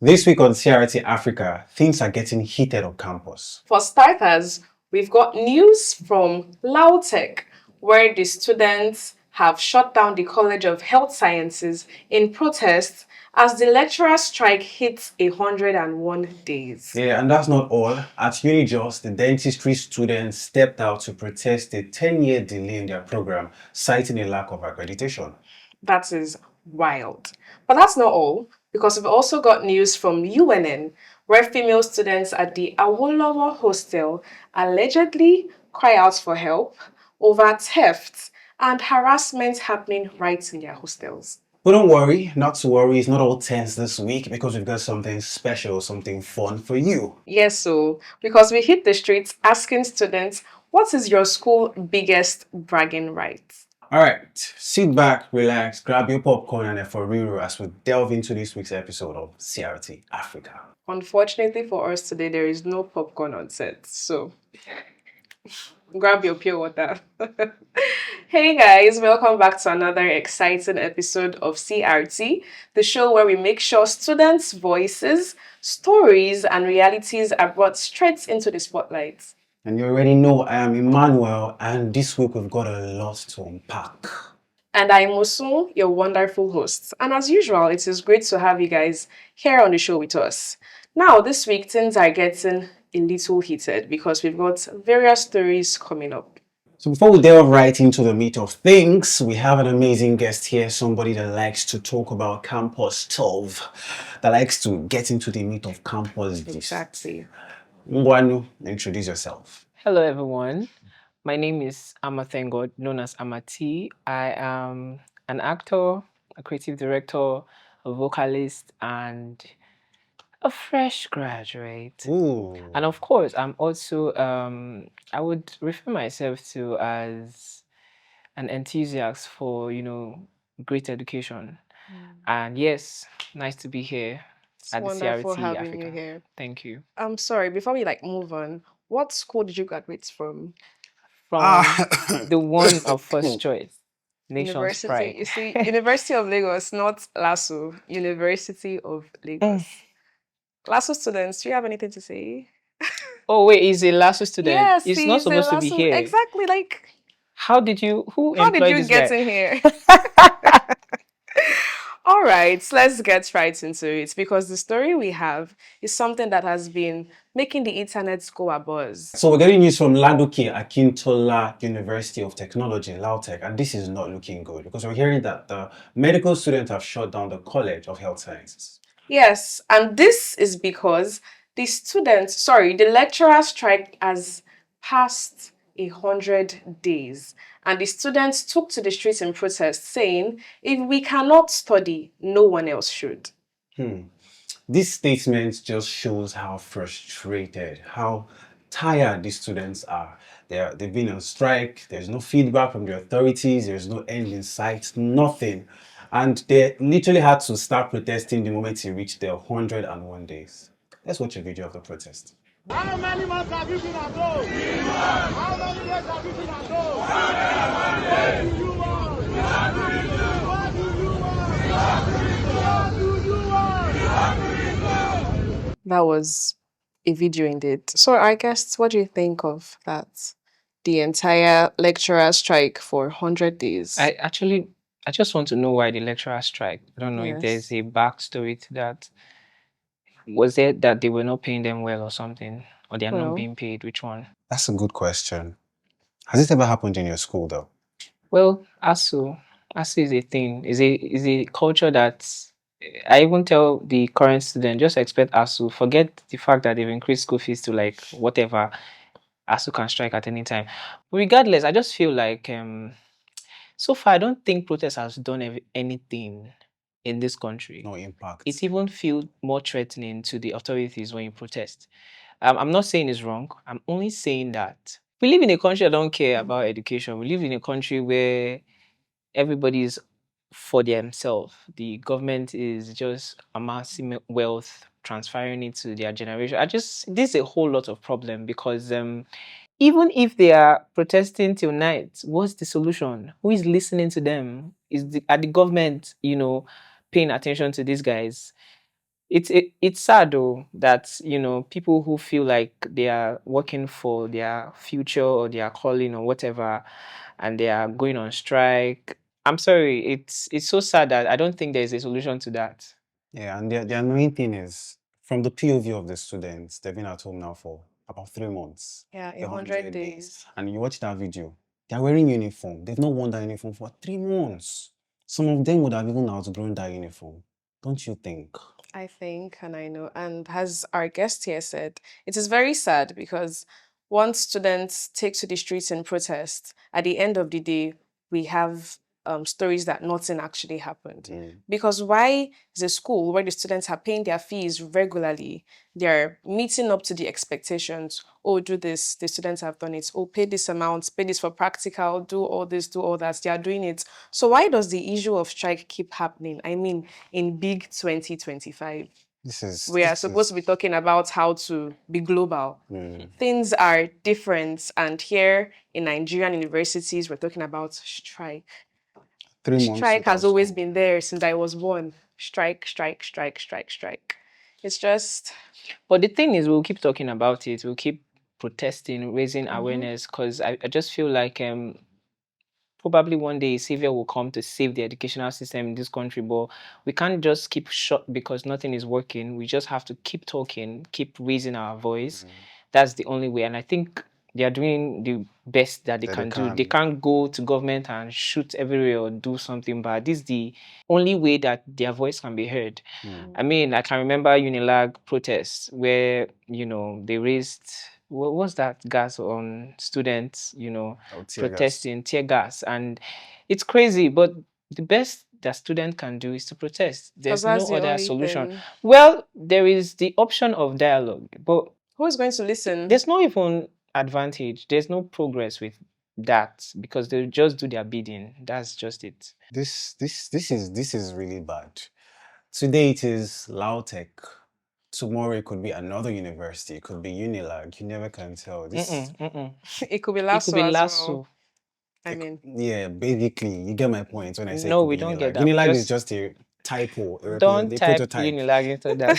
This week on CRT Africa, things are getting heated on campus. For starters, we've got news from LAUTECH, where the students have shut down the College of Health Sciences in protest as the lecturer strike hits 101 days. Yeah, and that's not all. At UNIJOS, the dentistry students stepped out to protest a 10-year delay in their program, citing a lack of accreditation. That is wild. But that's not all, because we've also got news from UNN, where female students at the Awolowo hostel allegedly cry out for help over theft and harassment happening right in their hostels. But don't worry, not to worry, it's not all tense this week because we've got something special, something fun for you. Yes, so because we hit the streets asking students, what is your school biggest bragging rights? Alright, sit back, relax, grab your popcorn and a Ferrero as we delve into this week's episode of CRT Africa. Unfortunately for us today, there is no popcorn on set, so grab your pure water. Hey guys, welcome back to another exciting episode of CRT, the show where we make sure students' voices, stories, and realities are brought straight into the spotlight. And you already know I am Emmanuel, and this week we've got a lot to unpack. And I'm Musu, your wonderful host. And as usual, it is great to have you guys here on the show with us. Now, this week, things are getting a little heated because we've got various stories coming up. So before we delve right into the meat of things, we have an amazing guest here, somebody that likes to talk about campus stuff, that likes to get into the meat of campus gist. Exactly. Ngwanu, introduce yourself. Hello, everyone. My name is Amathengo, known as Amati. I am an actor, a creative director, a vocalist, and a fresh graduate. Ooh. And of course, I'm also, I would refer myself to as an enthusiast for, great education. And yes, nice to be here It's at the wonderful CRT having Africa. you here. Thank you. I'm sorry, before we move on, what school did you graduate from? From the one of first choice, Nation's University. Pride. You see, University of Lagos, not LASU. University of Lagos. LASU students, do you have anything to say? Oh wait, he's a LASU student. Yes, He's he's not a supposed to be LASU. here. Exactly. How did you how did employed you this get guy? in here? All right, so let's get right into it because the story we have is something that has been making the internet go abuzz. So we're getting news from Ladoke Akintola University of Technology, LAUTECH, and this is not looking good because we're hearing that the medical students have shut down the College of Health Sciences. Yes, and this is because the lecturer strike has passed 100 days, and the students took to the streets in protest, saying, if we cannot study, no one else should. This statement just shows how frustrated, how tired these students are. They've been on strike, there's no feedback from the authorities, there's no end in sight, nothing. And they literally had to start protesting the moment it reached their 101 days. Let's watch a video of the protest. How many months have you been at home? How many days have you been at home? What do you want? What do you want? What do you want? That was a video indeed. So I guess, what do you think of that? The entire lecturer strike for 100 days. I just want to know why the lecturer strike. I don't know if there's Yes. a backstory to that. Was it that they were not paying them well or something? Or they are Well. not being paid? Which one? That's a good question. Has it ever happened in your school though? Well, ASU is a thing. Is a culture that I even tell the current student, just expect ASU. Forget the fact that they've increased school fees to like whatever. ASU can strike at any time. Regardless, I just feel like so far I don't think protest has done anything in this country. No impact. It even feels more threatening to the authorities when you protest. I'm not saying it's wrong. I'm only saying that we live in a country that don't care about education. We live in a country where everybody is for themselves. The government is just amassing wealth, transferring it to their generation. This is a whole lot of problem because even if they are protesting till night, what's the solution? Who is listening to them? Are the government, paying attention to these guys? It's sad though that people who feel like they are working for their future or their calling or whatever, and they are going on strike. I'm sorry, it's so sad that I don't think there's a solution to that. Yeah, and the annoying thing is, from the POV of the students, they've been at home now for about 3 months, Yeah, 100 100 days. and you watch that video, they're wearing uniform. They've not worn that uniform for 3 months. Some of them would have even outgrown that uniform. Don't you think? I think, and I know, and as our guest here said, it is very sad because once students take to the streets in protest, at the end of the day, we have stories that nothing actually happened. Because why is a school where the students are paying their fees regularly, they're meeting up to the expectations? Oh, do this, the students have done it. Oh, pay this amount, pay this for practical, do all this, do all that. They are doing it. So why does the issue of strike keep happening? I mean, in big 2025. We are supposed to be talking about how to be global. Things are different. And here in Nigerian universities, we're talking about strike. 3 months. Strike has always been there since I was born. Strike, strike, strike, strike, strike. It's just. But the thing is, we'll keep talking about it. We'll keep protesting, raising awareness, because I just feel like probably one day a savior will come to save the educational system in this country, but we can't just keep shut because nothing is working. We just have to keep talking, keep raising our voice. That's the only way. And I think they are doing the best that they can do. They can't go to government and shoot everywhere or do something bad. This is the only way that their voice can be heard. I mean, I can remember Unilag protests where, they raised, what was that gas on students, protesting, tear gas. And it's crazy, but the best that student can do is to protest. There's no other solution. Well, there is the option of dialogue, but who is going to listen? There's no even advantage. There's no progress with that because they'll just do their bidding. That's just it. This is really bad. Today it is LAUTECH. Tomorrow it could be another university. It could be Unilag. You never can tell. It could be LASO as well. I mean, yeah, basically, you get my point when I say no, we don't get that. Unilag is just a typo. Don't type Unilag into that.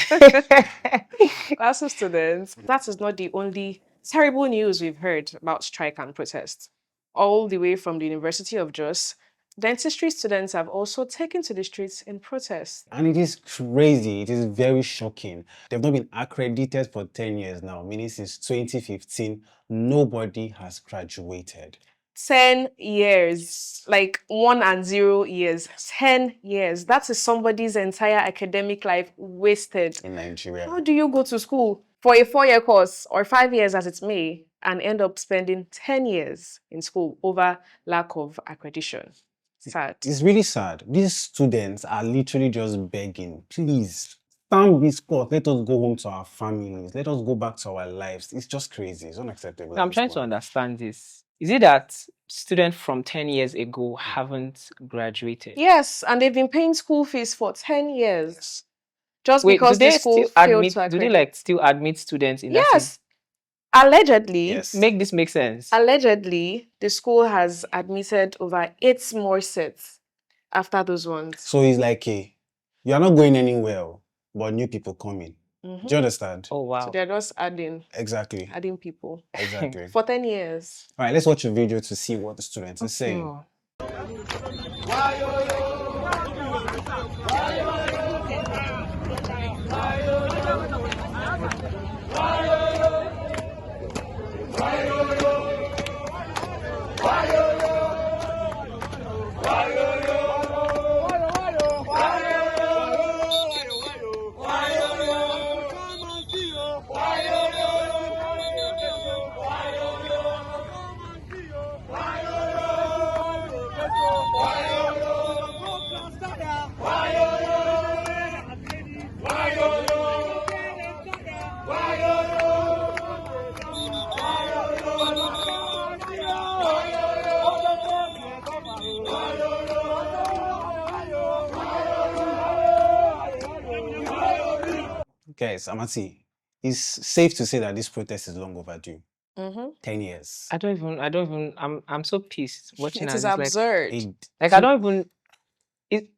LASO students, that is not the only terrible news we've heard about strike and protest. All the way from the University of Jos, dentistry students have also taken to the streets in protest. And it is crazy. It is very shocking. They've not been accredited for 10 years now, meaning since 2015, nobody has graduated. 10 years, like 1 and 0 years, 10 years. That is somebody's entire academic life wasted. In Nigeria. How do you go to school for a 4-year course or 5 years as it may and end up spending 10 years in school over lack of accreditation? Sad. It's really sad. These students are literally just begging, please, stamp this course. Let us go home to our families. Let us go back to our lives. It's just crazy. It's unacceptable. I'm trying to understand this. Is it that students from 10 years ago haven't graduated? Yes, and they've been paying school fees for 10 years. Just because the school failed to accredit. Do they still admit students in that? Yes. Allegedly. Yes. Make this make sense. Allegedly, the school has admitted over 8 more sets after those ones. So it's like, you are not going anywhere, but new people coming. Do you understand? Oh, wow. So they're just adding. Exactly. Adding people. Exactly. For 10 years. All right, let's watch a video to see what the students are saying. Guys, Amati, it's safe to say that this protest is long overdue. 10 years. I don't even, I'm so pissed watching it. It is absurd. Like I don't even,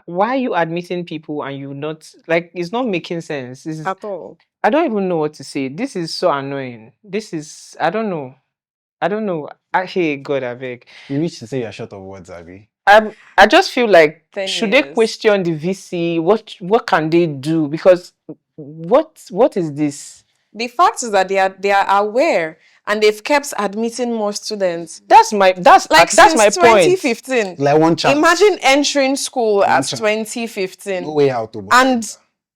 why are you admitting people and you not like it's not making sense. At all. I don't even know what to say. This is so annoying. This is I don't know. Hey God, I beg. You reach to say you're short of words, Abby. I just feel like 10 should they years. question the VC? What can they do? Because what is this? The fact is that they are aware and they've kept admitting more students. That's my Like that's since my point. 2015. Like one chance. Imagine entering school at chance. 2015. No way out to And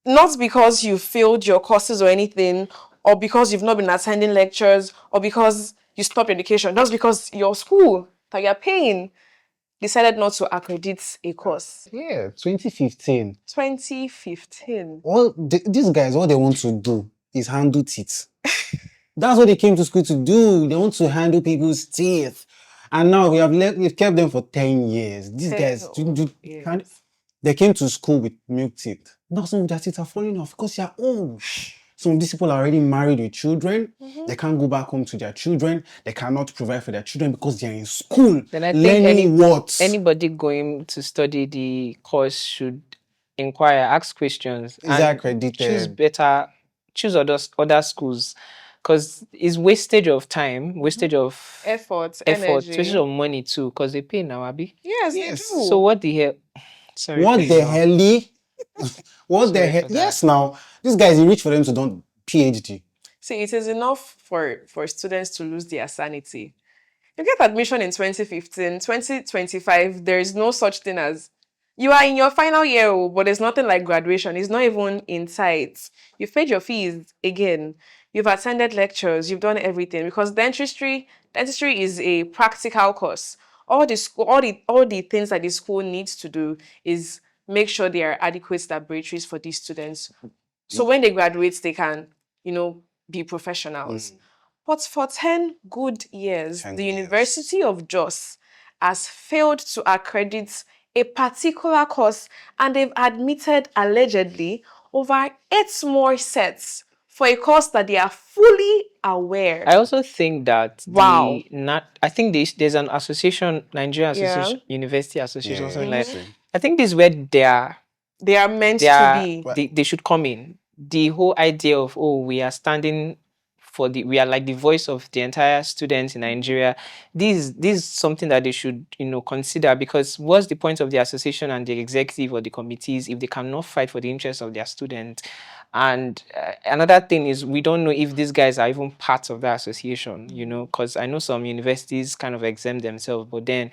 not because you failed your courses or anything, or because you've not been attending lectures, or because you stopped education, just because your school that you're paying decided not to accredit a course. Yeah, 2015. 2015. These guys, all they want to do is handle teeth. That's what they came to school to do. They want to handle people's teeth. And now we've kept them for 10 years. These guys, they came to school with milk teeth. Now some of their teeth are falling off because they're old. Some of these people are already married with children. They can't go back home to their children. They cannot provide for their children because they're in school. Then I think learning what? anybody going to study the course should inquire, ask questions, Is that accredited? choose other schools, because it's wastage of time, wastage of Effort, wastage energy. of money too, because they pay now, Abi. Yes, Yes. they do. So what the hell? Sorry. What please the go on. hell? What the Sorry hell? for that. Yes, now these guys reach for them to do PhD. See, it is enough for students to lose their sanity. You get admission in 2015, 2025, there is no such thing as you are in your final year, but there's nothing like graduation. It's not even in sight. You've paid your fees again. You've attended lectures. You've done everything because dentistry is a practical course. All the things that the school needs to do is make sure there are adequate laboratories for these students. So when they graduate, they can, be professionals. But for 10 good years, 10 the years. University of Jos has failed to accredit a particular course, and they've admitted allegedly over 8 more sets for a course that they are fully aware. I also think that Wow. I think there's an association, Nigerian Yeah. Association, University Association, something like. Mhm. I think this is where they are meant to be. they should come in. The whole idea of we are standing we are like the voice of the entire students in Nigeria. This is something that they should consider, because what's the point of the association and the executive or the committees if they cannot fight for the interests of their students? And another thing is, we don't know if these guys are even part of that association, because I know some universities kind of exempt themselves, but then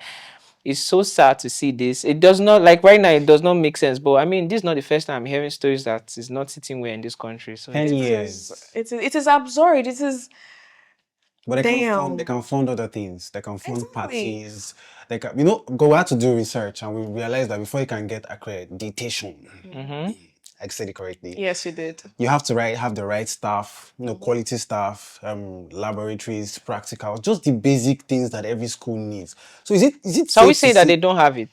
it's so sad to see this. It does not, like right now, it does not make sense. But I mean, this is not the first time I'm hearing stories that is not sitting well in this country. So 10 years. It is absurd. It is. But they can fund other things. They can fund parties. They can, go out to do research, and we realized that before you can get accreditation, I said it correctly. Yes, you did. You have to have the right staff, quality staff, laboratories, practical, just the basic things that every school needs. So is it? So we say that they don't have it.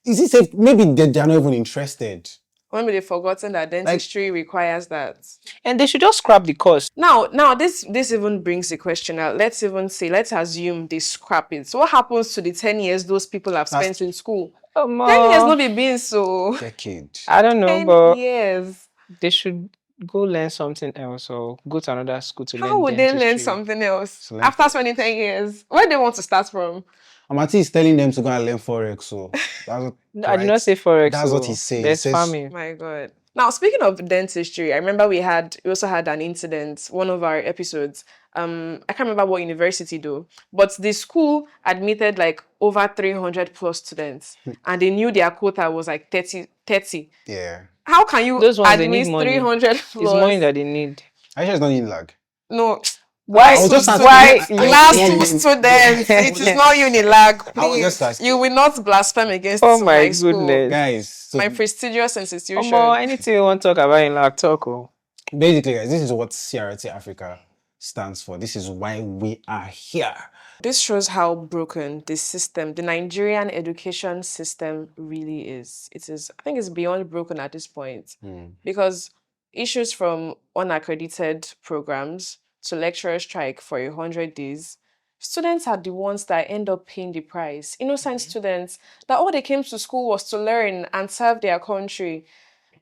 Is it safe? Maybe they're not even interested. Maybe they've forgotten that dentistry requires that. And they should just scrap the course. Now this even brings the question out. Let's assume they scrap it. So what happens to the 10 years those people have spent in school? 10 years not be being so. Decade. I don't know, 10 but years. They should go learn something else or go to another school to learn How would they learn dentistry. something else after spending 10 years? Where do they want to start from? Amati is telling them to go and learn Forex, so that's what, No, I did not say Forex. That's what he's saying. There's He says, farming. My God. Now, speaking of dentistry, I remember we also had an incident, one of our episodes. I can't remember what university though, but the school admitted like over 300 plus students, and they knew their quota was like 30. Yeah. How can you Those ones, they need admit money. 300 plus? It's money that they need. I just don't need lag. No. Why? I was just asking- Why? Class 2 students. It is not Unilag. I was just Please. asking. You will not blaspheme against Oh my school. goodness. Guys, so My prestigious institution. Anything you want to talk about in like talk. basically, guys, this is what CRT-AFRICA stands for. This is why we are here. This shows how broken the system, the Nigerian education system really is. I think it's beyond broken at this point. Because issues from unaccredited programs to lecturer strike for 100 days, students are the ones that end up paying the price. Innocent students that all they came to school was to learn and serve their country.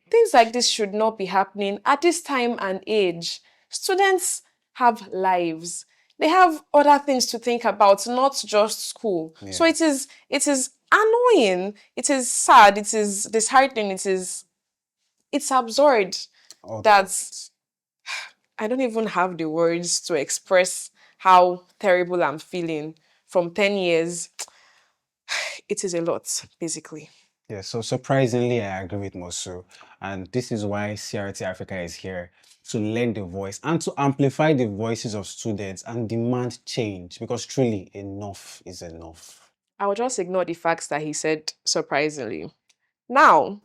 Things like this should not be happening at this time and age. Students have lives. They have other things to think about, not just school. Yeah. So it is annoying. It is sad. It is disheartening. It's absurd All that that. I don't even have the words to express how terrible I'm feeling from 10 years. It is a lot, basically. Yeah, so surprisingly, I agree with Mosu. And this is why CRT Africa is here to lend a voice and to amplify the voices of students and demand change because truly enough is enough. I will just ignore the facts that he said surprisingly. Now,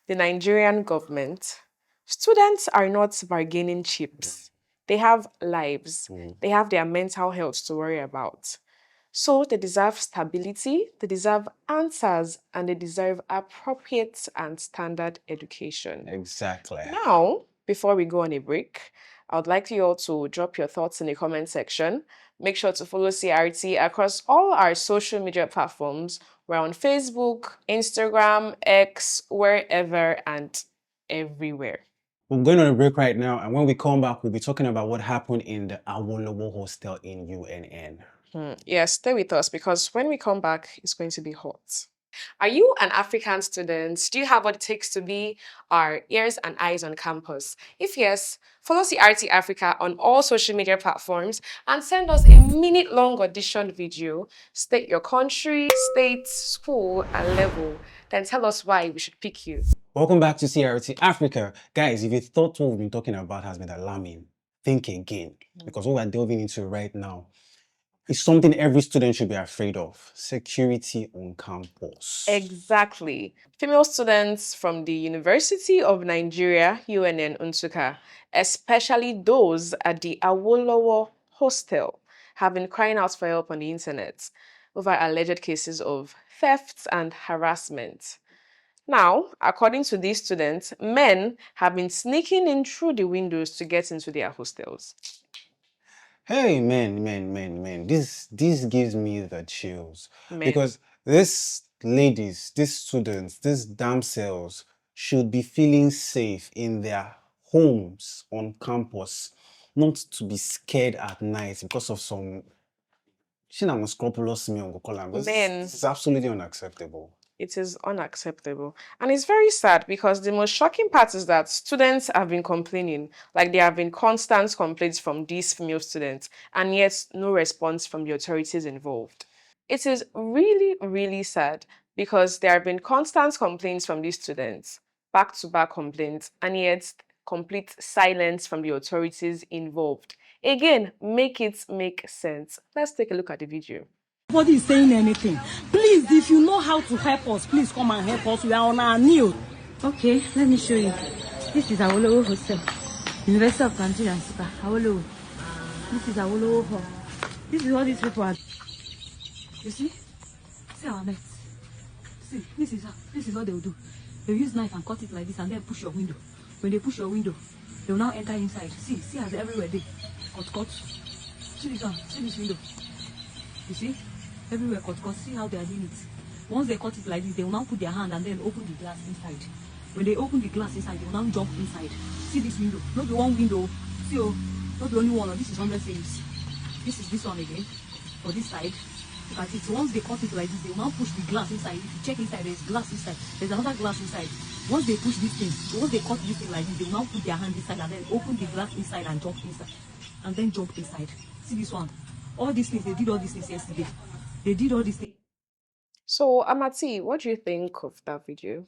the Nigerian government, students are not bargaining chips. They have lives. They have their mental health to worry about. So they deserve stability, they deserve answers, and they deserve appropriate and standard education. Exactly. Now, before we go on a break, I would like you all to drop your thoughts in the comment section. Make sure to follow CRT across all our social media platforms. We're on Facebook, Instagram, X, wherever and everywhere. We're going on a break right now, and when we come back, we'll be talking about what happened in the Awolowo hostel in UNN. Yes, stay with us because when we come back, it's going to be hot. Are you an African student? Do you have what it takes to be our ears and eyes on campus? If yes, follow CRT Africa on all social media platforms and send us a minute-long audition video. State your country, state, school, and level. Then tell us why we should pick you. Welcome back to CRT Africa. Guys, if you thought what we've been talking about has been alarming, think again. Because what we're delving into right now is something every student should be afraid of. Security on campus. Exactly. Female students from the University of Nigeria, UNN Nsukka, especially those at the Awolowo hostel, have been crying out for help on the internet over alleged cases of theft and harassment. Now, according to these students, men have been sneaking in through the windows to get into their hostels. Hey, man. This gives me the chills. Men. Because these ladies, these students, these damsels should be feeling safe in their homes on campus, not to be scared at night because of some unscrupulous men. Men. It's absolutely unacceptable. It is unacceptable. And it's very sad because the most shocking part is that students have been complaining, like there have been constant complaints from these female students, and yet no response from the authorities involved. It is really, really sad because there have been constant complaints from these students, back-to-back complaints, and yet complete silence from the authorities involved. Again, make it make sense. Let's take a look at the video. Nobody is saying anything. Please, if you know how to help us, please come and help us. We are on our knees. Okay, let me show you. This is Awolowo Hostel, University of Nigeria, Nsukka, Awolowo. This is Awolowo Hall. This is what these people are. You see? See our nets. See, this is what they will do. They use knife and cut it like this and then push your window. When they push your window, they will now enter inside. See as everywhere they cut. See this one, see this window. You see? Everywhere cut. See how they are doing it. Once they cut it like this, they will now put their hand and then open the glass inside. When they open the glass inside, they will now jump inside. See this window? Not the one window. See, not the only one. This is 100 series. This is this one again. For this side. Look at it. Once they cut it like this, they will now push the glass inside. If you check inside, there's glass inside. There's another glass inside. Once they push this thing, once they cut this thing like this, they will now put their hand inside and then open the glass inside and jump inside. And then jump inside. See this one? All these things, they did all these things yesterday. They did all these things. So, Amati, what do you think of that video?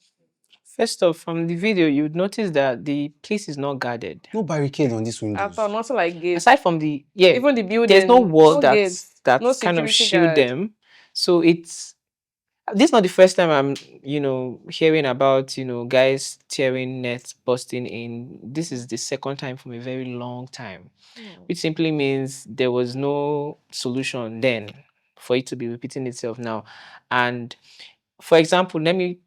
First off, from the video, you would notice that the place is not guarded. No barricade on this window. I thought nothing like gates. Aside from the Even the building, there's no wall no gates, that no kind of security shield guard. them. So this is not the first time I'm hearing about guys tearing nets, busting in. This is the second time from a very long time, which simply means there was no solution then for it to be repeating itself now. And for example, let me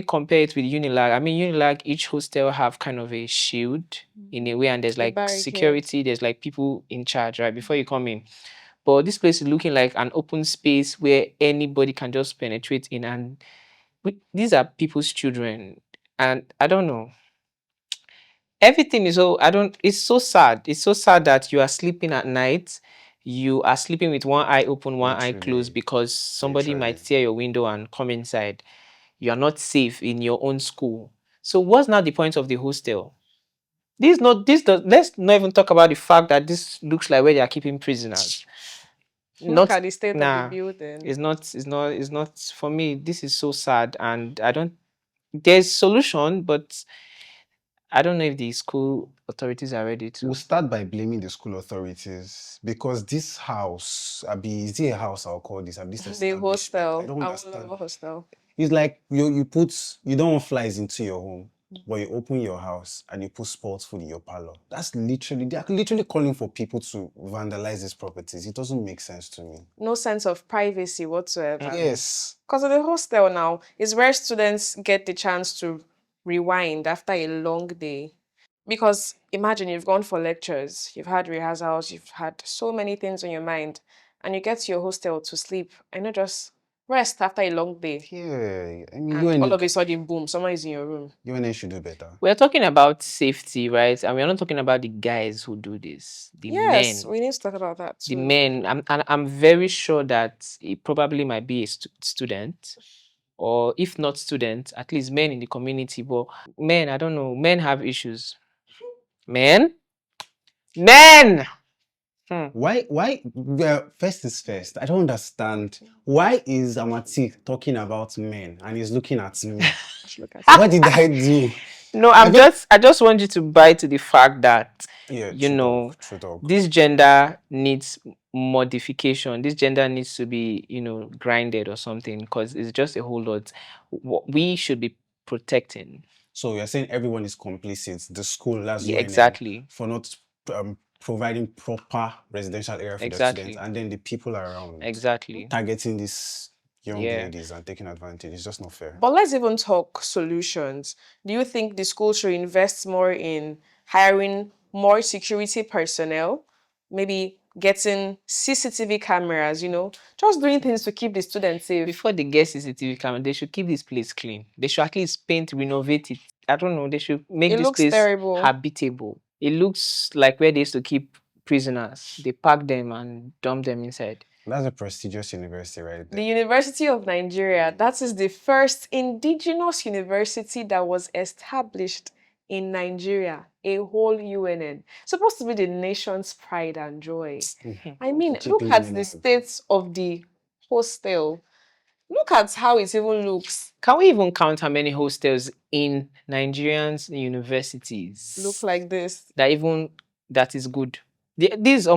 compare it with Unilag. I mean, Unilag, each hostel have kind of a shield in a way, and there's like barricade. security, there's like people in charge, right, before you come in. But this place is looking like an open space where anybody can just penetrate in, and these are people's children, and I don't know. Everything is so, I don't, it's so sad. It's so sad that you are sleeping at night. You are sleeping with one eye open, one eye closed Literally. because somebody might Literally. tear your window and come inside. You are not safe in your own school. So what's now the point of the hostel? This not this does let's not even talk about the fact that this looks like where they are keeping prisoners. Look Not at the state of the nah. building. It's not for me. This is so sad, and I don't, there's solution, but I don't know if the school authorities are ready to. We'll start by blaming the school authorities because this house, Abi, is it a house I'll call this? This The establishment. hostel. I don't understand. Our hostel. It's like you don't want flies into your home, but you open your house and you put sports food in your parlor. That's literally, they are literally calling for people to vandalize these properties. It doesn't make sense to me. No sense of privacy whatsoever. Yes. Because the hostel now is where students get the chance to rewind after a long day. Because imagine you've gone for lectures, you've had rehearsals, you've had so many things on your mind, and you get to your hostel to sleep and not just rest after a long day. Yeah. I mean, And all of a sudden, boom, someone is in your room. UNN should do better. We're talking about safety, right? And we're not talking about the guys who do this. The Yes, men. we need to talk about that The too. men. I'm very sure that it probably might be a student, or if not student, at least men in the community. But men, I don't know. Men have issues. Men. Men. Why, well, first is first. I don't understand. Why is Amati talking about men and he's looking at me? Look at What did I do? No, I just want you to buy to the fact that Yeah, you know true talk. this gender needs modification. This gender needs to be, grinded or something, because it's just a whole lot. What we should be protecting. So you're saying everyone is complicit. The school, that's Yeah, UNN, exactly. for not providing proper residential area for the Exactly. students, and then the people around Exactly. targeting these young Yeah. ladies and taking advantage. It's just not fair. But let's even talk solutions. Do you think the school should invest more in hiring more security personnel? Maybe getting CCTV cameras, just doing things to keep the students safe. Before they get CCTV camera, they should keep this place clean. They should at least paint, renovate it. I don't know. They should make It this looks place terrible. habitable. It looks like where they used to keep prisoners. They pack them and dump them inside. That's a prestigious university right there. The University of Nigeria, that is the first indigenous university that was established in Nigeria, a whole UNN. Supposed to be the nation's pride and joy. I mean, look at the state of the hostel. Look at how it even looks. Can we even count how many hostels in Nigerians universities Look like this. that is good? This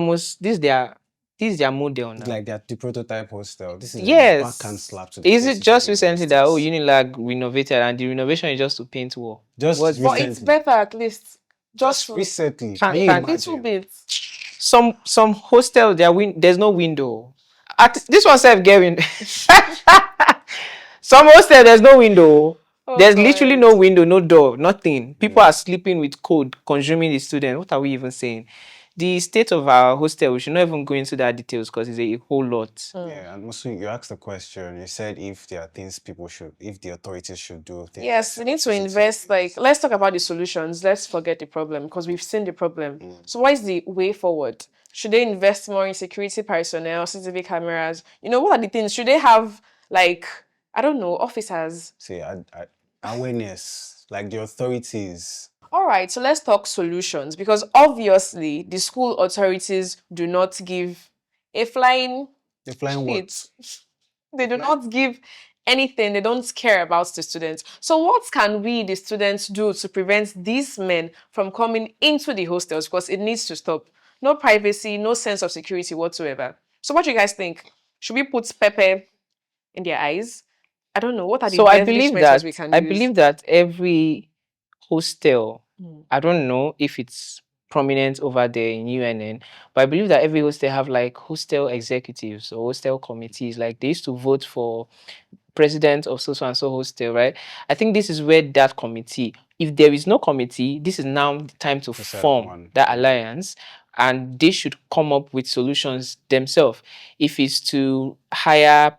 is their model now. It's like that, the prototype hostel. This is Yes. a backhand slap to the Is it faces just of recently that universities. Unilag renovated and the renovation is just to paint wall? Just What's- But it's recently. better at least. Just recently. Can- Can you can- little imagine? bit. Some hostels there's no window. This one self getting some hostel there's no window. Oh, There's God. literally no window, no door, nothing. People are sleeping with cold, consuming the student. What are we even saying? The state of our hostel, we should not even go into that details because it's a whole lot. Yeah, and also you asked the question. You said if there are things if the authorities should do. Things Yes, we need to invest. Like, let's talk about the solutions. Let's forget the problem because we've seen the problem. So, what is the way forward? Should they invest more in security personnel, CCTV cameras? What are the things? Should they have, like, I don't know, officers? say awareness, like the authorities. All right, so let's talk solutions because obviously the school authorities do not give a flying They're flying shit. what? They do not give anything. They don't care about the students. So what can we, the students, do to prevent these men from coming into the hostels? Because it needs to stop. No privacy, no sense of security whatsoever. So what do you guys think? Should we put pepper in their eyes? I don't know. What are the So I devilish believe measures that we can use? every hostel, I don't know if it's prominent over there in UNN, but I believe that every hostel have like hostel executives or hostel committees. Like they used to vote for president of so and so hostel, right? I think this is where that committee, if there is no committee, this is now the time to To set form one. that alliance and they should come up with solutions themselves. If it's to hire,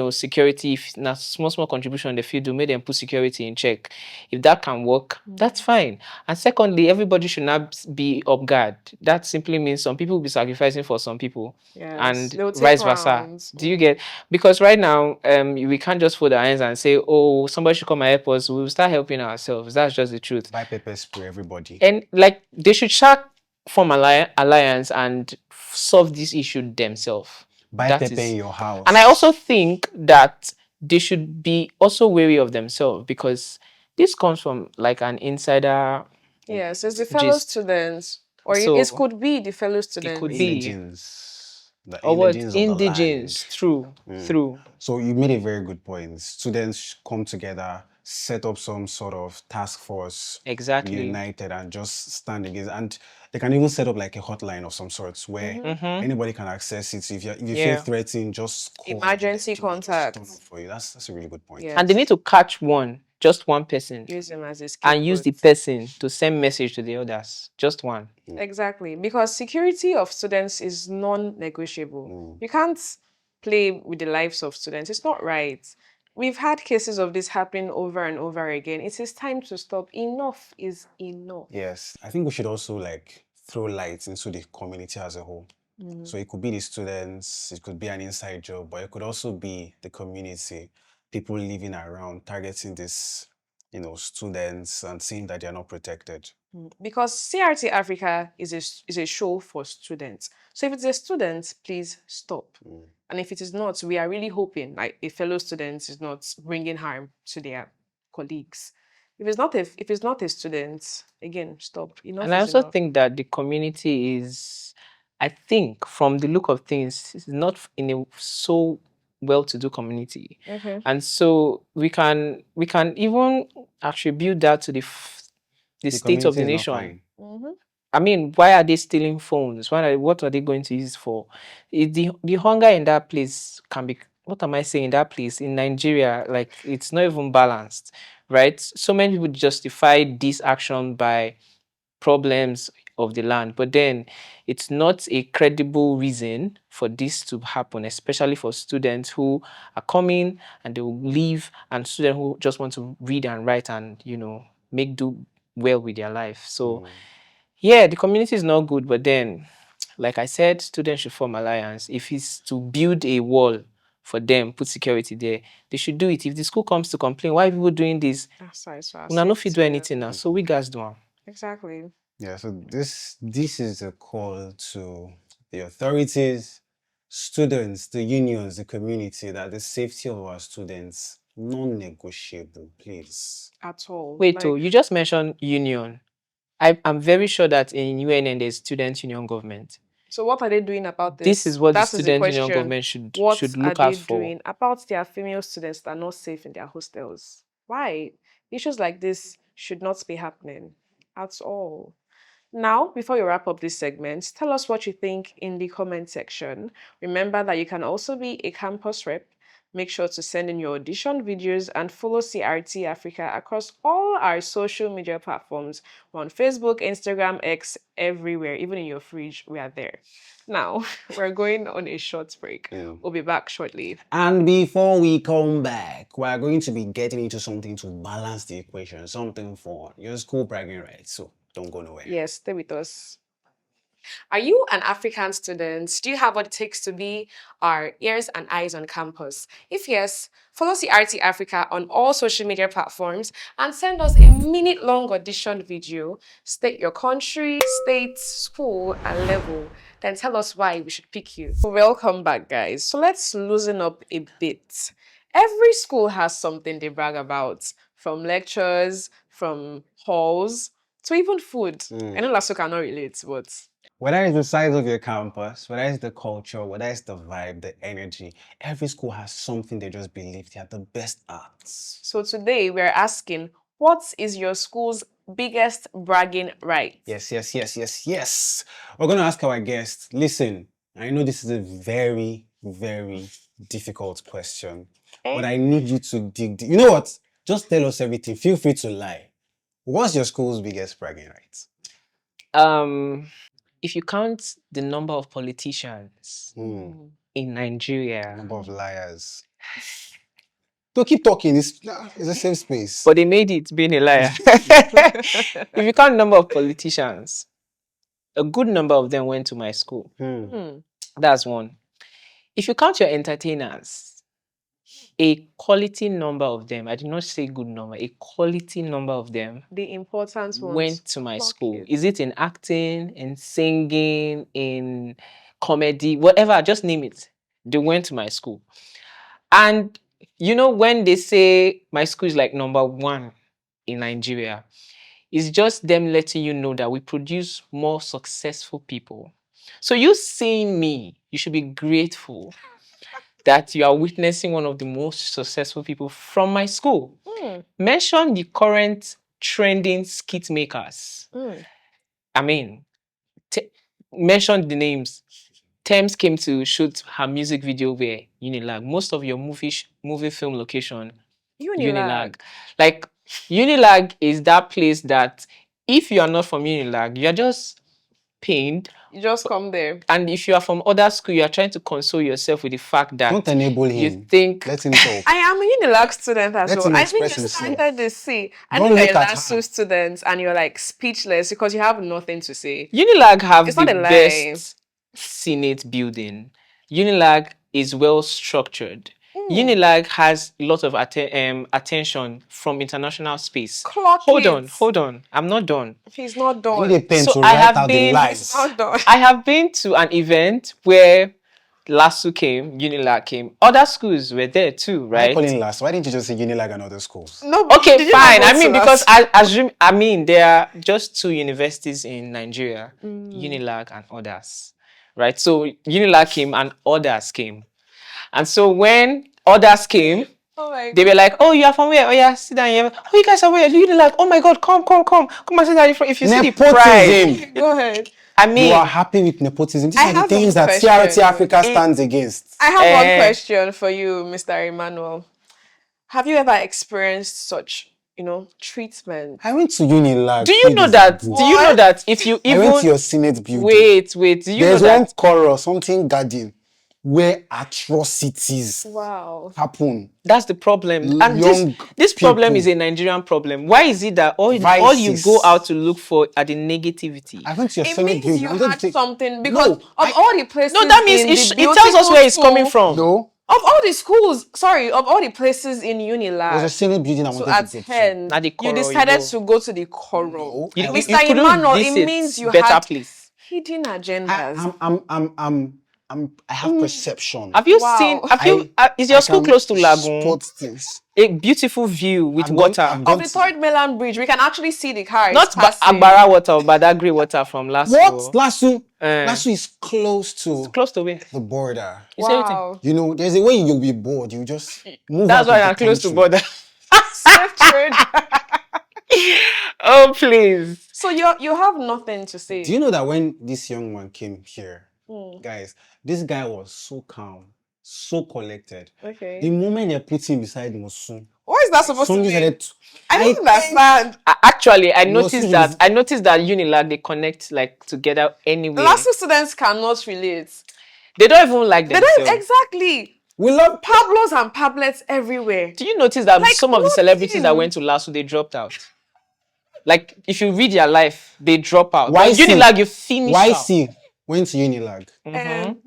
security, if not small contribution they feel do, make them put security in check. If that can work, that's fine. And secondly, everybody should not be up guard. That simply means some people will be sacrificing for some people, Yes. and They'll take vice versa. rounds. Do you get? Because right now, we can't just fold our hands and say, oh, somebody should come and help us. We'll start helping ourselves. That's just the truth. Buy pepper spray, everybody. And like they should form alliance and solve this issue themselves. Buy That pepper is- in your house. And I also think that they should be also wary of themselves, because this comes from like an insider. Yes, it's the fellow Gist. students, or So, it could be the fellow students. could be. Indigens. The Or what? indigens of the Indigens. land. True. So you made a very good point. Students come together, set up some sort of task force, Exactly. united, and just stand against. And they can even set up like a hotline of some sorts where anybody can access it. So if you feel threatened, just call. Emergency They'll contact. stand up for you. That's a really good point. Yes. And they need to catch just one person, use him as a and use the scapegoat. person to send message to the others. Just one. Exactly, because security of students is non-negotiable. You can't play with the lives of students. It's not right. We've had cases of this happening over and over again. It is time to stop. Enough is enough. Yes, I think we should also like throw light into the community as a whole. So it could be the students, it could be an inside job, but it could also be the community, people living around, targeting this, students and seeing that they are not protected. Because CRT Africa is a show for students. So if it's a student, please stop. And if it is not, we are really hoping like a fellow student is not bringing harm to their colleagues. If it's not a student, again, stop. Enough And I is also enough. think that the community is, I think, from the look of things, is not in a so well-to-do community, Okay. and so we can even attribute that to the state of the community is not nation. fine. I mean, why are they stealing phones? What are they going to use it for? The hunger in that place can be, what am I saying, that place in Nigeria, like it's not even balanced, right? So many people justify this action by problems of the land, but then it's not a credible reason for this to happen, especially for students who are coming and they will leave, and students who just want to read and write and make do well with their life. So yeah, the community is not good, but then, like I said, students should form alliance. If it's to build a wall for them, put security there, they should do it. If the school comes to complain, why are people doing this? Una no fit do anything now, so we guys do am. Exactly. Yeah, so this is a call to the authorities, students, the unions, the community, that the safety of our students non-negotiable, please. At all. Wait, you just mentioned union. I'm very sure that in UNN there's student union government. So what are they doing about this? This is what the That is student union question. government should What look are out they for. doing about their female students that are not safe in their hostels? Why? Issues like this should not be happening at all. Now, before we wrap up this segment, tell us what you think in the comment section. Remember that you can also be a campus rep. Make sure to send in your audition videos and follow CRT Africa across all our social media platforms. We're on Facebook, Instagram, X, everywhere. Even in your fridge, we are there. Now, we're going on a short break. We'll be back shortly. And before we come back, we're going to be getting into something to balance the equation, something for your school bragging rights. So don't go nowhere. Yes, stay with us. Are you an African student? Do you have what it takes to be our ears and eyes on campus? If yes, follow CRT Africa on all social media platforms and send us a minute-long audition video. State your country, state, school, and level. Then tell us why we should pick you. Welcome back, guys. So let's loosen up a bit. Every school has something they brag about, from lectures, from halls, to even food. I know Lasso cannot relate, but whether it's the size of your campus, whether it's the culture, whether it's the vibe, the energy, every school has something they just believe they are the best at. So today we're asking, what is your school's biggest bragging right? Yes. We're going to ask our guests. Listen, I know this is a very, very difficult question, but I need you to dig deep. You know what? Just tell us everything. Feel free to lie. What's your school's biggest bragging right? if you count the number of politicians in Nigeria, Number of liars. Don't keep talking. It's a safe space. but they made it being a liar. If you count the number of politicians, a good number of them went to my school. That's one. If you count your entertainers, a quality number of them, I did not say good number, a quality number of them The important ones went to my Clock school. it. Is it in acting, in singing, in comedy, whatever, just name it. They went to my school. And you know, when they say my school is like number one in Nigeria, it's just them letting you know that we produce more successful people. So you seeing me, you should be grateful that you are witnessing one of the most successful people from my school. Mention the current trending skit makers. I mean, mention the names. Thames came to shoot her music video where Unilag. Most of your movie film location, Unilag. Like, Unilag is that place that if you are not from Unilag, you are just pained. You just come there. And if you are from other school, you are trying to console yourself with the fact that Don't enable him. you think Let him talk. I am a Unilag student as Let well. him I think you express himself. started this. See, I Don't think you're look a at her. LASU student and you're like speechless because you have nothing to say. Unilag have It's the not a lie. best Senate building. Unilag is well structured. Unilag has a lot of attention from international space. Clock Hold it. on. I'm not done. He's not You done. need a pen So to I write have out the been- lies. Not done. I have been to an event where LASU came, Unilag came. Other schools were there too, Why right? calling last? Why didn't you just say Unilag and other schools? No, did Okay, you not fine. go I to mean, LASU? because I mean, there are just two universities in Nigeria, Unilag and others, right? So Unilag came and others came. And so when others came, Oh my they were like, oh, you are from where? Oh, yeah, sit down here. Oh, you guys are where? Unilag. Oh my God, come and sit down. If you see the pride. Nepotism. Go ahead. I mean, You are happy with nepotism. These I are the have things one that question. CRT-AFRICA stands against. I have one Eh. question for you, Mr. Emmanuel. Have you ever experienced such, treatment? I went to Unilag. do you know that? Do you know that if you I went to even your Senate building. wait, do you There's know one that chorus, something garden, where atrocities Wow. happen. that's the problem? And Young this problem people. is a Nigerian problem. Why is it that all you Vices. go out to look for are the negativity? I went to your It Senate means building. you I'm going had to take... something because No, of all the places. No, that means in it the tells us where it's beautiful coming school- from. No, Of all the schools, of all the places in it was a Unilag Senate building I to wanted to go to. attend, Not the you Coral, decided you to go to the Coral. No, You, I- you, Mr. you couldn't Emmanuel, it visit means you better had place. hidden agendas. I have perception. Have you Wow. seen? Is your school can close to Lagoon? spot things. A beautiful view with I've water. I've Of gone the to- third mainland bridge, we can actually see the cars Not passing. Agbara water or Badagry water from last What? year. LASU? Eh. LASU is close to Close to where? the border. You say everything. Wow. You know, there's a way you'll be bored. You just move That's out why of I'm the close to country. border. Safe trade. Oh please. So you have nothing to say. Do you know that when this young man came here, Hmm. guys, this guy was so calm, so collected. Okay. The moment they put him beside him was soon. What is that supposed to Soon be? started to- I don't understand. Actually, I No, noticed seriously. that Unilag they connect like together anyway. LASU students cannot relate. They don't even like They themselves. don't exactly. We love Pablos and Pablets everywhere. Do you notice that Like, some of the what celebrities that thing? went to LASU they dropped out? Like if you read their life, they drop out. Why But see? Unilag you finish out. YC went to Unilag.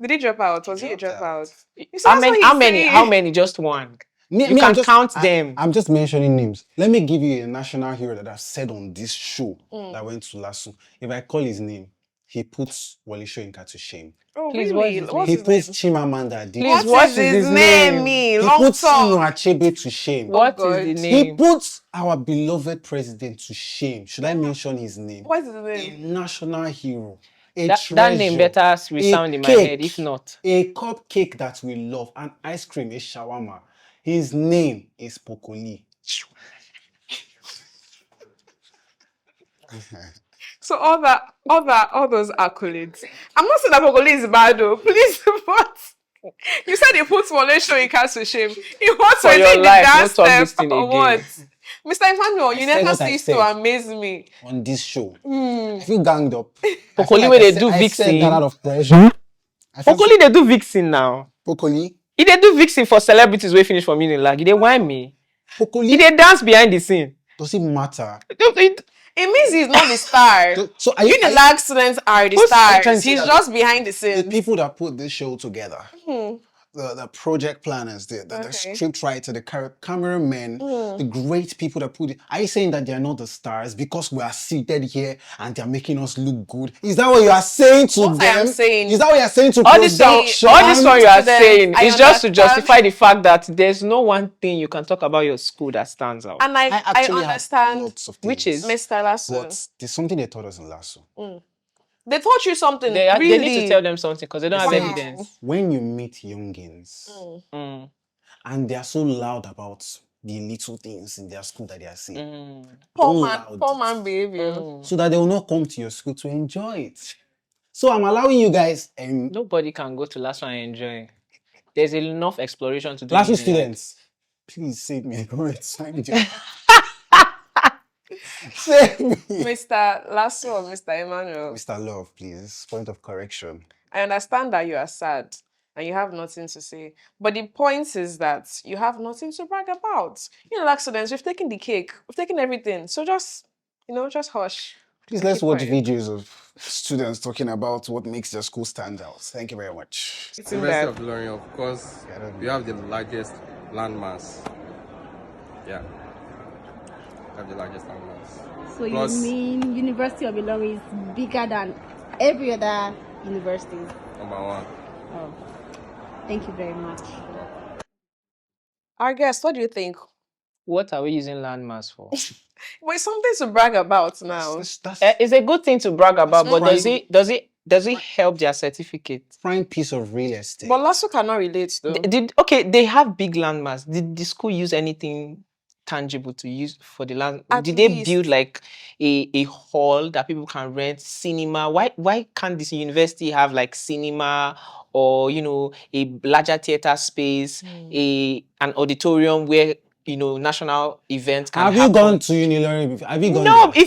Did he drop out? Was he a Dropped dropout? You see, How that's many? what How he's many? saying. How many? Just one. Me, You can count them. I'm just mentioning names. Let me give you a national hero that I've said on this show that went to LASU. If I call his name, he puts Wole Soyinka to shame. Oh, Please, really? what's What's He his puts name? Chimamanda Adichie. Please, What is his name? He Long puts tongue. Inu Achebe to shame. What God. is the He name? puts our beloved president to shame. Should I mention his name? What is his A name? national hero. A That name treasure, better resound a in my cake, head. If not, a cupcake that we love, an ice cream, a shawarma. His name is Pokoli. So all those accolades. I'm not saying that Pogoli is bad though. Please, but you said he puts Wole Soyinka to shame. He wants For to your take the life, dance don't talk this step thing or again. what? Mr. Emmanuel, you said never what I cease to said. amaze me. On this show, I feel ganged up. I feel Pokoli where I they said- do I said vixen. that out of pressure. I feel Pokoli they do vixen now. Pokoli. If they do vixen for celebrities we finish from Unilag, they whine me. Pokoli. If they dance behind the scene. Does it matter? It means he's not the star. So are you Unilag students are the Who's- are you trying stars. to say He's that just behind the the scenes. people that put this show together, the project planners, the Okay. script writer, the cameramen, the great people that put it. Are you saying that they're not the stars because we are seated here and they're making us look good? Is that what you are saying to What I them? am saying- Is that what you are saying to All this production? one you are Students, saying I is just to understand. justify the fact that there's no one thing you can talk about your school that stands out. And I I actually have understand, lots of Which things, is? Mr. Lasso. but there's something they taught us in Lasso. They taught you something. They really? need to tell them something because they don't have Wow. evidence. When you meet youngins Mm, and they are so loud about the little things in their school that they are seeing, mm, Poor man behavior. mm. so that they will not come to your school to enjoy it. So I'm allowing you guys and Nobody can go to Lasso and enjoy. There's enough exploration to do. Lasso in Unilag. students, please save me. Go ahead, sign it. Save me. Mr. Lasso or Mr. Emmanuel, Mr. Love, please. Point of correction. I understand that you are sad and you have nothing to say. But the point is that you have nothing to brag about. Unilag students, we've taken the cake. We've taken everything. So just hush. Please let's Keep watch quiet. videos of students talking about what makes their school stand out. Thank you very much. It's in University there. of Ilorin, of course, we have the largest landmass. Yeah, we have the largest landmass. So Plus- you mean University of Ilorin is bigger than every other university? Number one. Oh, thank you very much. Our guest, what do you think? What are we using landmass for? Well, it's something to brag about now. That's It's a good thing to brag about, but prime. does it help their certificate? prime piece of real estate. But Lasso cannot relate though. They have big landmass. Did the school use anything tangible to use for the land? At Did they least. build like a hall that people can rent, cinema? Why can't this university have like cinema or a larger theater space, an auditorium where national events can Have happen? you gone to Unilever before? Have you gone No, there?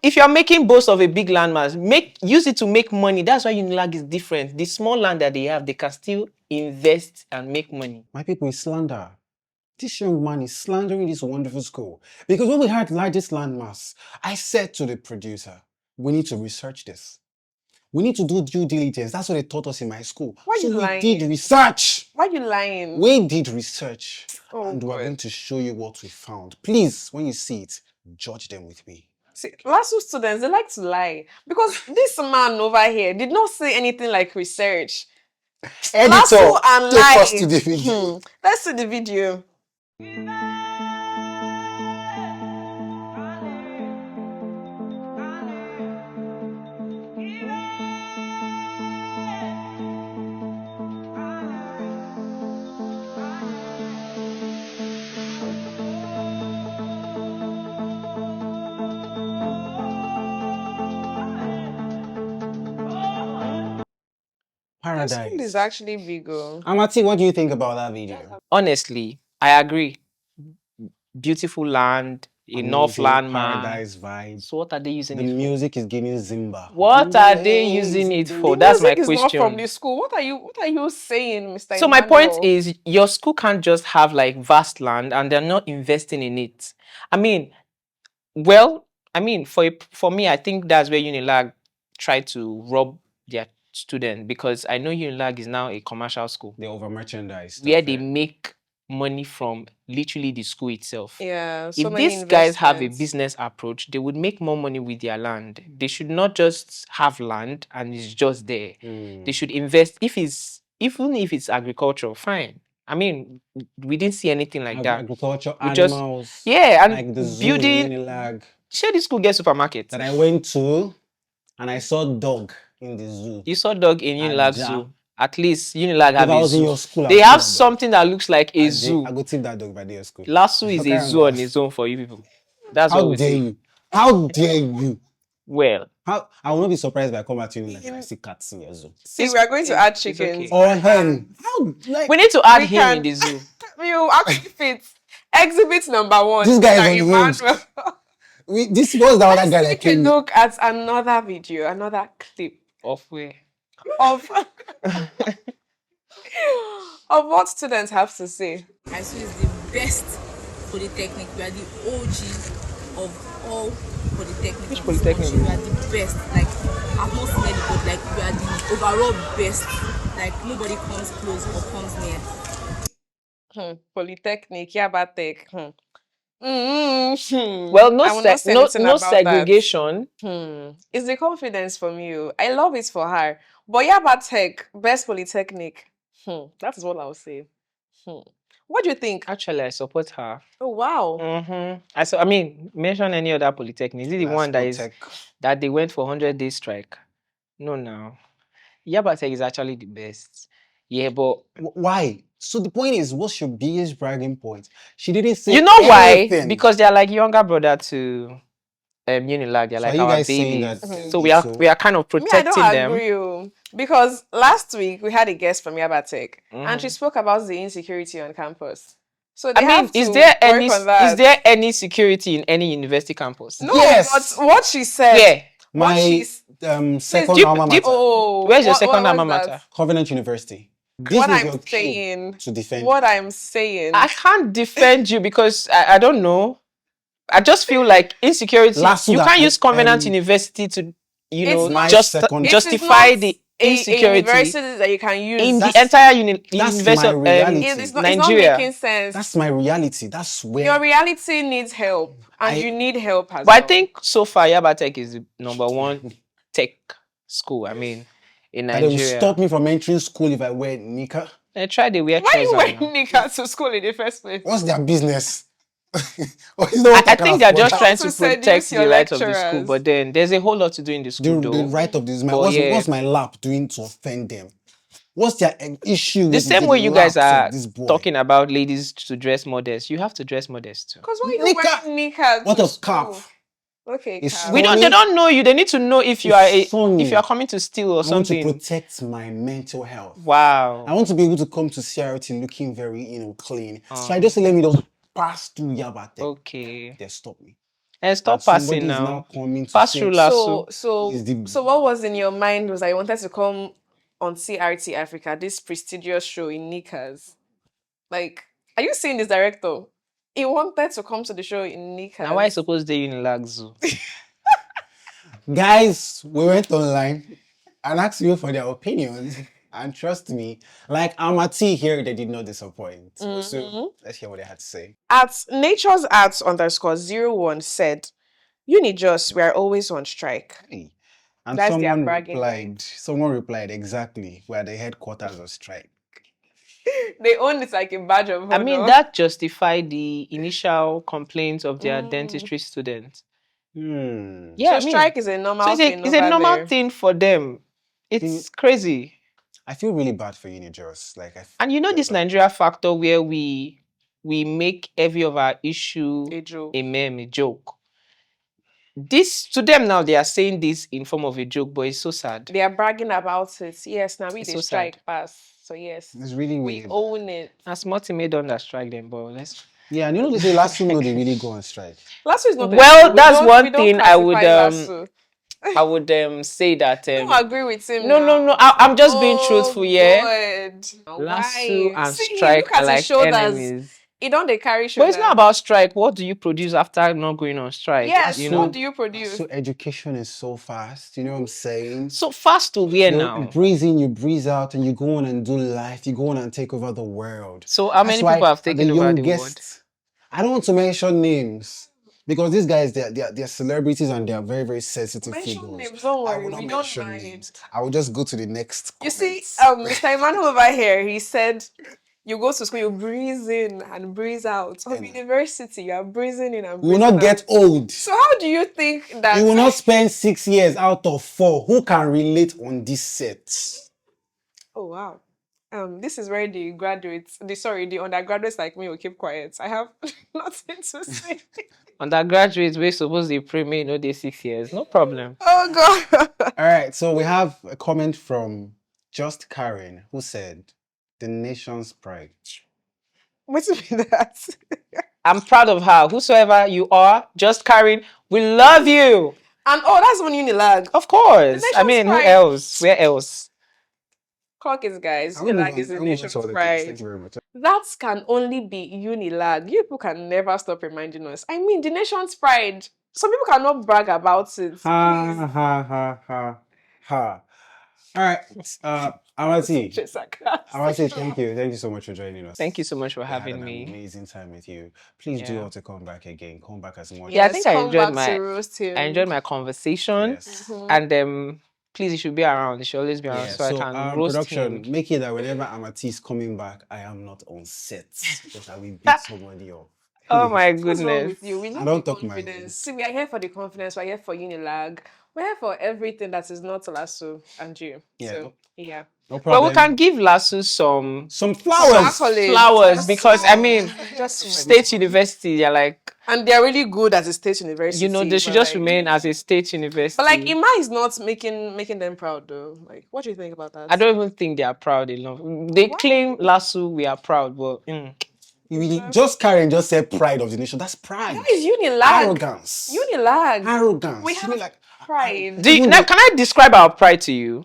if you're making boast of a big landmass, use it to make money. That's why Unilag is different. The small land that they have, they can still invest and make money. My people is slander. This young man is slandering this wonderful school. Because when we had largest landmass, I said to the producer, we need to research this. We need to do due diligence. That's what they taught us in my school. Why so you we lying? did research. Why are you lying? We did research. Oh, and we're God. going to show you what we found. Please, when you see it, judge them with me. See, Lasso students, they like to lie. Because this man over here did not say anything like research. Editor, Lasso and take lie. us to the video. Let's see the video. The school is Paradise. actually big. Oh. Amati, what do you think about that video? Honestly, I agree. Beautiful land, enough Amazing landmass. Paradise vibes. So what are they using The it for? music is giving Zimba. What Zimba are they is using it the for? That's my Music is not question. from the school. What are you saying, Mr. So my point Emmanuel? is, your school can't just have like vast land and they're not investing in it. For me, I think that's where Unilag tried to rob their students, because I know Unilag is now a commercial school They over merchandise. where they make money from literally the school itself. Yeah. So If many these guys have a investments. business approach, they would make more money with their land. They should not just have land and it's just there. They should invest. Even if it's agriculture, fine. I mean, we didn't see anything like that. Agriculture, We just- animals. Yeah, and like the zoo building. in Unilag Share the school get supermarket. that I went to, and I saw dog in the zoo. You saw dog in Unilag Aja. zoo. At least Unilag If have I a was in zoo. your school, I They would have see that dog. something that looks like a zoo. I go tip that dog by their school. Lasso is a Okay, zoo on man. its own for you people. That's How what we dare say. you? How dare you? Well, I will not be surprised if I come back to you like I see cats in your zoo. See, we are going to add it's chickens. okay. Or hen. How like we need to add We him can- in the zoo. You actually fit. Exhibit number 1. This guy is Mr. unhinged. Emmanuel. This was the other guy that Take a came. look at another video, another clip Of where? of of what students have to say. ISU is the best polytechnic. We are the OG of all polytechnics. Which polytechnic? We are the best. Like, I've not seen anybody. Like, we are the overall best. Like, nobody comes close or comes near. Polytechnic, Yabatech. Well, no, I will not say anything no about segregation. that. It's the confidence from you. I love it for her. But Yabatech, best polytechnic. That is what I'll say. What do you think? Actually, I support her. Oh wow. I mean, mention any other polytechnic. Is it the one that they went for 100-day strike? No, now. Yabatech is actually the best. Yeah, but Why? So the point is, what's your biggest bragging point? She didn't say. you know anything. why? Because they're like younger brother to Unilag. They're So like are you our guys saying babies. that? So we are kind of Me, I protecting don't them. agree. Because last week we had a guest from Yabatech and she spoke about the insecurity on campus. So they have to is there work any security in any university campus? No, Yes. but what she said. Yeah. My second Please, alma mater, Where's your second what alma was that? mater? Covenant University. This What is I'm your cue saying. to defend. What I'm saying. I can't defend you because I don't know. I just feel like insecurity. You can't use Covenant University to, justify the insecurity a university that you can use in the entire university of it's not Nigeria. making sense. That's my reality. That's where your reality needs help, and you need help as well. well. I think so far Yabatech is the #1 tech school. I mean, in Nigeria. They will stop me from entering school if I wear nika. They try to wear Why trousers. Why you wearing nika to school in the first place? What's their business? I think they're just trying to protect the right of the lecturers. school, but then there's a whole lot to do in the school. The right of this. What's my lap doing to offend them? What's their issue? The same way you guys are talking about ladies to dress modest, you have to dress modest too. Because why you wearing nika? What a scarf. Okay, they don't know you. They need to know if you are coming to steal or something. I want to protect my mental health. Wow. I want to be able to come to CRT looking very, clean. So I just let me just pass through Yabatech. Okay. They stop me. And stop passing now. Pass through Lasso. So what was in your mind was I wanted to come on CRT-AFRICA, this prestigious show in Nikas. Like, are you seeing this director? He wanted to come to the show in Nikas. Now why I suppose they Unilag Zoo? Guys, we went online and asked you for their opinions. And trust me, like Amati here, they did not disappoint. So let's hear what they had to say. At Nature's Arts _01 said, UNIJOS, we are always on strike. Hey. And That's someone replied, exactly, we're the headquarters of strike. They own it like a badge of honor. I mean, that justified the initial complaints of their dentistry students. Yeah, so strike is a normal thing. It's a normal thing for them. It's crazy. I feel really bad for UNIJOS. And this Nigeria factor where we make every of our issue a meme, a joke. This to them now they are saying this in form of a joke, but it's so sad. They are bragging about it. Yes, now we the strike pass. So yes, it's really weird. We own it. As Marty made on that strike them, but let's. Yeah, and they say last week they really go on strike. Last week is not. Well, that's one thing I would say that. I don't agree with him. No. I'm just being truthful, yeah. Lasso and strike are like enemies. It don't they carry shoulders. But it's not about strike. What do you produce after not going on strike? Yes, what do you produce? So education is so fast. You know what I'm saying? So fast to where now? You breeze in, you breeze out, and you go on and do life. You go on and take over the world. So how many people have taken over the world? I don't want to mention names because these guys, they're celebrities and they're very, very sensitive figures. Names, don't worry, we don't mind. Names. I will just go to the next. You see, Mr. Emmanuel over here, he said. You go to school, you breathe in and breathe out. So university, you are breathing in and breathing out. We will not get old. So how do you think that... You will not spend 6 years out of 4. Who can relate on this set? Oh, wow. This is where the undergraduates like me will keep quiet. I have nothing to say. Undergraduates, we're supposed to pray, they 6 years. No problem. Oh, God. All right, so we have a comment from Just Karen who said, the nation's pride. What's that? I'm proud of her. Whosoever you are, just Karen, we love you. And that's on Unilag. Of course. The I mean, nation's who pride. else? Where else? Clock is, guys. I will move Unilag on. is I the will move on nation's to other things. pride. Thank you very much. That can only be Unilag. You people can never stop reminding us. I mean, the nation's pride. Some people cannot brag about it. Ha ha ha ha ha. All right. Amati. Amati, thank you. Thank you so much for joining us. Thank you so much for We had having an me. amazing time with you. Please do Yeah. want to come back again. Come back as much. Yeah, I Yes, think I come enjoyed back to roast him. I enjoyed my conversation. Yes. And please, you should be around. You should always be around Yeah, so I can roast production, him. make it that whenever Amati is coming back, I am not on set because I will beat somebody up. Oh my What's wrong goodness. with you? We I love don't the talk my confidence. See, we are here for the confidence. We're here for Unilag. We're here for everything that is not Lasso and you. Yeah. So, yeah. No But problem. we can give Lasso some flowers. Accolades. because I mean, Just State University, they're like, and they're really good as a state university. you know, they should but, just like, remain as a state university. But like Ima is not making them proud though. Like, what do you think about that? I don't even think they are proud enough. They claim Lasso we are proud, but Just Karen just said pride of the nation. That's pride. That is Unilag. Arrogance. Unilag. Arrogance. We have like pride. now, can I describe our pride to you?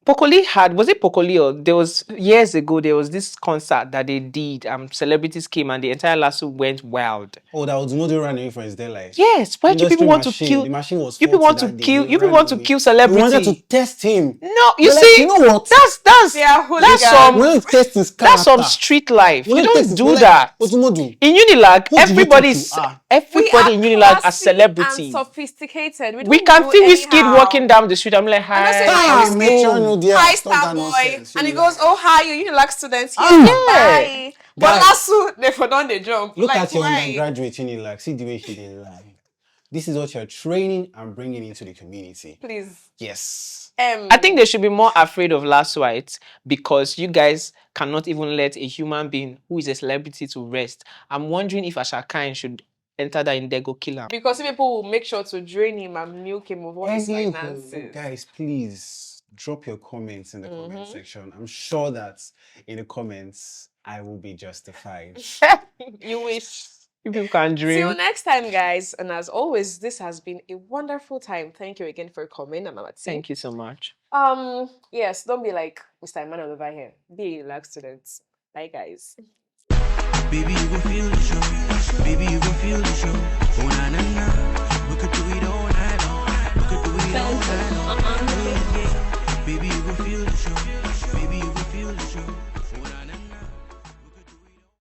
Pokoli was it Pokoli or there was years ago there was this concert that they did, celebrities came and the entire Lasso went wild. Oh, that was Modo running for his dead life. Yes, why do people want to machine. kill? The machine was You people want to faulty that kill. day. You people Ran want to away. kill We celebrity. wanted to test him. No, you We're see, like, you know what? That's They are that's some We want to test his character. that's some street life. We You want to test don't his- do we're like, that. What's Modu? In Unilag, Who do you talk to? everybody in Unilag are classy celebrity. and sophisticated. We don't can do see Wizkid anyhow. walking down the street. I'm like, And that's hi. why make sure you there. Hi, Stop star that boy. nonsense. And he goes, oh, hi, you Unilag students. Here, Yeah. bye. But Guys. Lasso, they for done the jump. Look like, at your why? undergraduate Unilag. See the way she did lie. This is what you're training and bringing into the community. Please. Yes. I think they should be more afraid of Lassoites because you guys cannot even let a human being who is a celebrity to rest. I'm wondering if Ashakain should enter that Indego killer. Because people will make sure to drain him and milk him of all his Anywho, finances. guys, please drop your comments in the comment section. I'm sure that in the comments, I will be justified. You wish. You people can dream. Till next time, guys. And as always, this has been a wonderful time. Thank you again for coming. I'm Amati. Thank you so much. Yes, don't be like Mr. Emmanuel over here. Be a relaxed students. Bye, guys. Baby, you will feel the show. Baby, you will feel the show. Oh, na na na.